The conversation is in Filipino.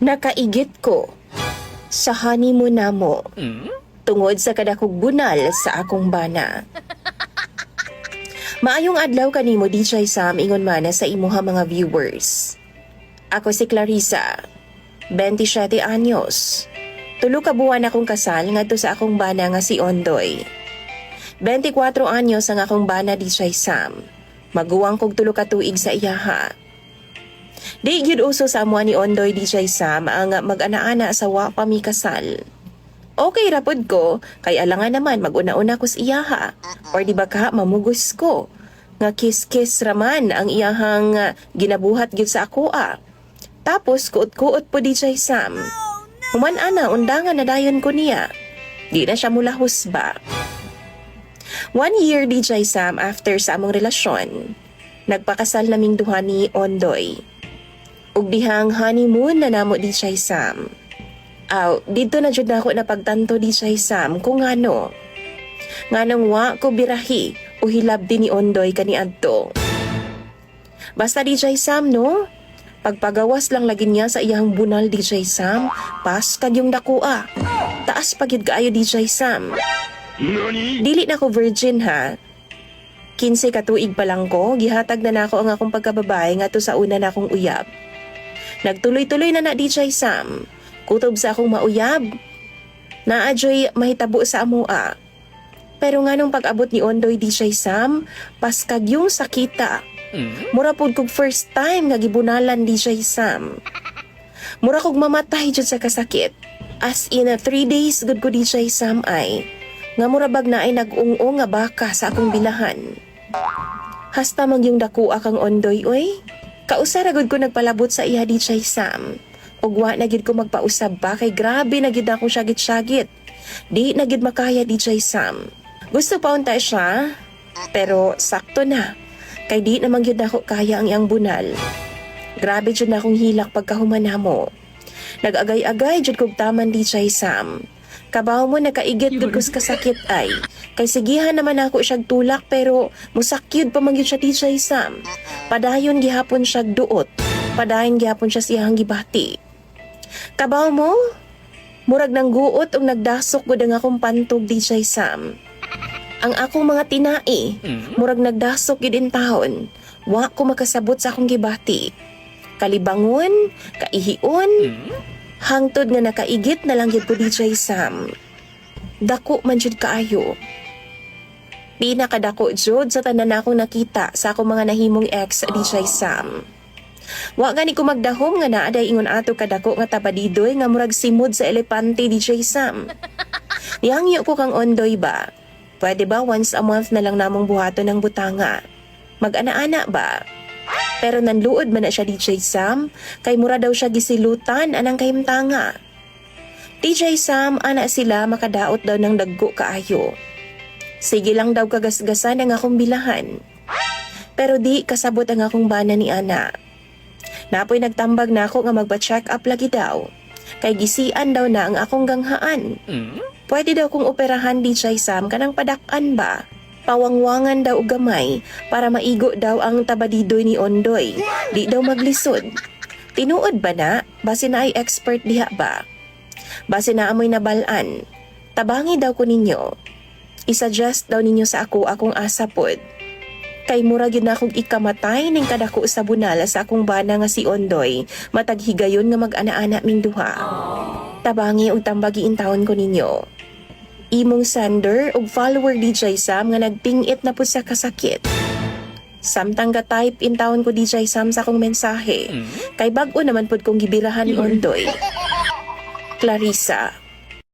Nakaigit ko sa honeymoon namo tungod sa kadakog bunal sa akong bana. Maayong adlaw kanimo DJ Sam ingon mana sa imuha mga viewers. Ako si Clarissa, 27 anyos. Tulo ka buwan akong kasal ngadto sa akong bana nga si Ondoy. 24 anyos ang akong bana DJ Sam. Maguwang kog tulo ka tuig sa iyaha. Di gyud uso sa amuan ni Ondoy DJ Sam ang mag-ana-ana sa wa pa mi kasal. Okay rapod ko, kay alangan naman mag-una-una ko sa iyaha. Or di ba ka mamugos ko? Nga kiss-kiss raman ang iyahang ginabuhat gyud sa ako Tapos kuot-kuot po DJ Sam. Human ana, undangan na dayon ko niya. Di na siya mula husba. 1 year DJ Sam after sa among relasyon, nagpakasal naming duha ni Ondoy. Ug dihang honeymoon na namo DJ Sam. Dito na jud nako napagtanto DJ Sam kung ngano. Nganong wa ko birahi o hilabdi ni Ondoy kaniadto. Basta DJ Sam no, pagpagawas lang lagi niya sa iyang bunal DJ Sam, pas kag yung dakua. Taas pagid kaayo DJ Sam. Dili na ko virgin ha. 15 ka tuig pa lang ko, gihatag na nako ang akong pagkababae ngadto sa una na akong uyab. Nagtuloy-tuloy na DJ Sam. Kutob sa akong mauyab. Naadyoy mahitabo sa amua. Pero nga nung pag-abot ni Ondoy DJ Sam, paskag yung sakita. Mura pud kog first time nga gibunalan DJ Sam. Mura kog mamatay jud sa kasakit. As in 3 days good ko DJ Sam ay. Nga murabag na ay nag-ung-ung nga baka sa akong bilahan. Hasta mag yung dakua kang Ondoy oy. Kausaragod ko nagpalabot sa iya DJ Sam. Ugwa na gid ko magpausab pa kay grabe na gid akong syagit-syagit. Di na gid makaya DJ Sam. Gusto pa unta siya, pero sakto na. Kay di naman gyud ako kaya ang iyang bunal. Grabe jud na akong hilak pagkahuman namo. Nag-agay-agay jud kog taman DJ Sam. Kabaw mo nakaigit gud kus kasakit ay. Kay sigihan naman ako siyag tulak pero musakyud pa man gyud siya DJ Sam. Padayon gihapon siyag duot. Padayon gihapon siya siyang gibati. Kabaw mo? Murag nang guot ug nagdasok gud ang akong pantog DJ Sam. Ang akong mga tinai, murag nagdasok gid in taon. Wa ko makasabot sa akong gibati. Kalibangon, kaihion, hangtod nga nakaigit na lang yun po DJ Sam. Dako man jud kaayo. Pinakadako jud sa tanan akong nakita sa akong mga nahimong ex DJ Sam. Wa gani ko magdahom nga naaday ingon ato kadako nga tabadidoy nga murag simod sa elepante DJ Sam. Nihangyo ko kang Ondoy ba? Pwede ba once a month na lang namong buhaton ng butanga? Mag-ana-ana ba? Pero nanluod man na siya DJ Sam, kay mura daw siya gisilutan anang kahimtanga. DJ Sam, ana sila makadaot daw ng dagko kaayo. Sige lang daw kagasgasan ang akong bilahan. Pero di kasabot ang akong bana ni ana. Napoy nagtambag na ako nga magpa-check up lagi daw. Kay gisian daw na ang akong ganghaan. Pwede daw kong operahan DJ Sam kanang padak-an ba? Pawangwangan daw og gamay para maigo daw ang tabadidoy ni Ondoy. Di daw maglisod. Tinuod ba na? Base na ay expert diha ba? Base na amoy nabalaan. Tabangi daw ko ninyo. I-suggest daw ninyo sa ako akong asapod. Kay mura gyud na akong ikamatay ning kadako sa bunal sa akong bana nga si Ondoy. Matag higayon nga mag-ana-ana ming duha. Tabangi og tambagi in taon ko ninyo. Imong sender ug follower DJ Sam nga nagpingit na po sa kasakit. Samtang ka-type in taon ko DJ Sam sa akong mensahe. Kay bag-o naman pod kong gibirahan ni Ondoy. Clarissa.